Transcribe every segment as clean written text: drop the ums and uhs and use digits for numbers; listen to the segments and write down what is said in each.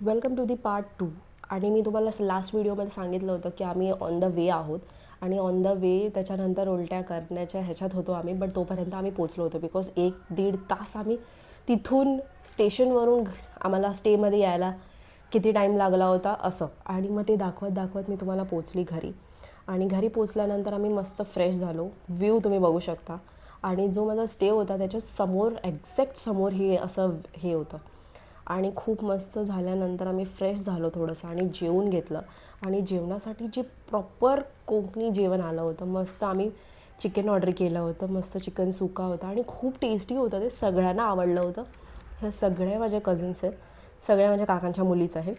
Welcome to the part 2. आणि मी तुम्हाला last व्हिडिओमध्ये सांगितलं होतं की आम्ही ऑन द वे आहोत आणि ऑन द वे त्याच्यानंतर उलट्या करण्याच्या ह्याच्यात होतो आम्ही. बट तोपर्यंत आम्ही पोचलो होतो बिकॉज 1-1.5 तास आम्ही तिथून स्टेशनवरून आम्हाला स्टेमध्ये यायला किती टाईम लागला होता असं. आणि मग ते दाखवत दाखवत मी तुम्हाला पोचली घरी. आणि घरी पोचल्यानंतर आम्ही मस्त फ्रेश झालो. व्ह्यू तुम्ही बघू शकता. आणि जो माझा स्टे होता त्याच्या समोर एक्झॅक्ट समोर हे असं हे होतं. आणि खूप मस्त झाल्यानंतर आम्ही फ्रेश झालो थोडंसं आणि जेवून घेतलं. आणि जेवणासाठी जे प्रॉपर कोकणी जेवण आलं होतं. मस्त आम्ही चिकन ऑर्डर केलं होतं. मस्त चिकन सुका होता आणि खूप टेस्टी होतं. ते सगळ्यांना आवडलं होतं. ह्या सगळ्या माझ्या कझिन्स आहेत, सगळ्या माझ्या काकांच्या मुलीच आहेत.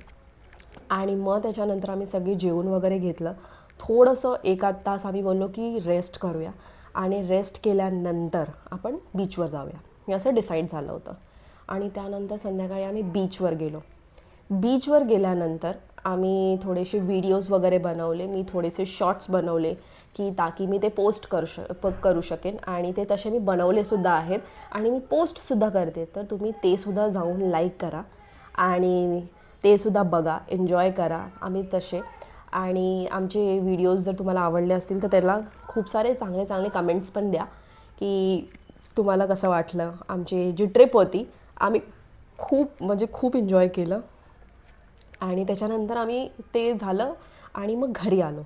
आणि मग त्याच्यानंतर आम्ही सगळे जेवण वगैरे घेतलं. थोडंसं 1-8 तास आम्ही बोललो की रेस्ट करूया आणि रेस्ट केल्यानंतर आपण बीचवर जाऊया, मी असं डिसाईड झालं होतं. आणि त्यानंतर संध्याकाळी आम्ही बीचवर गेलो. बीचवर गेल्यानंतर आम्ही थोडेसे व्हिडिओज वगैरे बनवले. मी थोडेसे शॉर्ट्स बनवले की ताकी मी ते पोस्ट करू शकेन. आणि ते तसे मी बनवलेसुद्धा आहेत आणि मी पोस्टसुद्धा करते. तर तुम्ही ते सुद्धा जाऊन लाईक करा आणि ते सुद्धा बघा, एन्जॉय करा आम्ही तसे. आणि आमचे व्हिडिओज जर तुम्हाला आवडले असतील तर त्याला खूप सारे चांगले चांगले कमेंट्स पण द्या की तुम्हाला कसं वाटलं. आमची जी ट्रिप होती आम्ही खूप म्हणजे खूप एन्जॉय केलं. आणि त्याच्यानंतर आम्ही ते झालं आणि मग घरी आलो.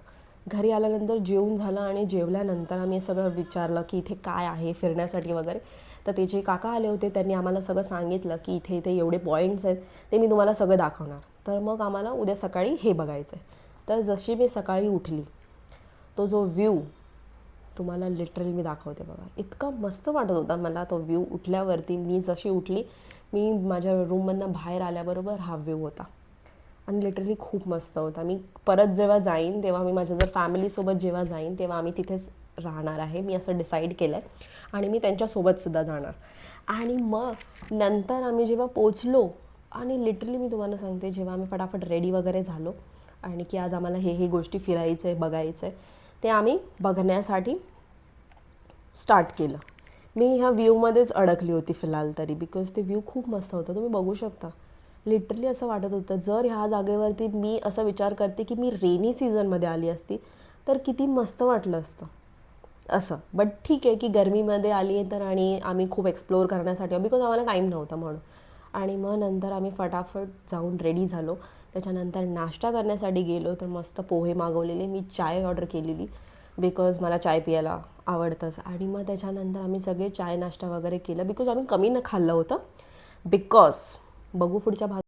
घरी आल्यानंतर जेवून झालं आणि जेवल्यानंतर आम्ही सगळं विचारलं की इथे काय आहे फिरण्यासाठी वगैरे. तर ते जे काका आले होते त्यांनी आम्हाला सगळं सांगितलं की इथे इथे एवढे पॉईंट्स आहेत, ते मी तुम्हाला सगळं दाखवणार. तर मग आम्हाला उद्या सकाळी हे बघायचं आहे. तर जशी मी सकाळी उठली, तो जो व्ह्यू तुम्हाला लिटरली मी दाखवते बघा. इतका मस्त वाटत होता मला तो व्ह्यू उठल्यावरती. मी जशी उठली, मी माझ्या रूममधनं बाहेर आल्याबरोबर हा व्ह्यू होता आणि लिटरली खूप मस्त होता. मी परत जेव्हा जाईन तेव्हा मी माझ्या जर फॅमिलीसोबत जेव्हा जाईन तेव्हा आम्ही तिथेच राहणार आहे, मी असं डिसाईड केलं आहे. आणि मी त्यांच्यासोबतसुद्धा जाणार. आणि मग नंतर आम्ही जेव्हा पोचलो आणि लिटरली मी तुम्हाला सांगते, जेव्हा आम्ही फटाफट रेडी वगैरे झालो आणि की आज आम्हाला हे गोष्टी फिरायचं आहे, बघायचं आहे, ते आम्ही बघण्यासाठी स्टार्ट केलं. मी ह्या व्ह्यूमध्येच अडकली होती फिलहाल तरी, बिकॉज ते व्ह्यू खूप मस्त होतं. तुम्ही बघू शकता. लिटरली असं वाटत होतं जर ह्या जागेवरती मी असं विचार करते की मी रेनी सीझनमध्ये आली असती तर किती मस्त वाटलं असतं असं. बट ठीक आहे की गरमीमध्ये आली आहे तर आणि आम्ही खूप एक्सप्लोअर करण्यासाठी बिकॉज आम्हाला टाईम नव्हता म्हणून. आणि मग नंतर आम्ही फटाफट जाऊन रेडी झालो. त्याच्यानंतर नाश्ता करण्यासाठी गेलो तर मस्त पोहे मागवलेले, मी चाय ऑर्डर केलेली बिकॉज मला चाय प्यायला आवडतंच. आणि मग त्याच्यानंतर आम्ही सगळे चाय नाश्ता वगैरे केलं बिकॉज आम्ही कमी न खाल्लं होतं. बिकॉज बघू पुढच्या भाग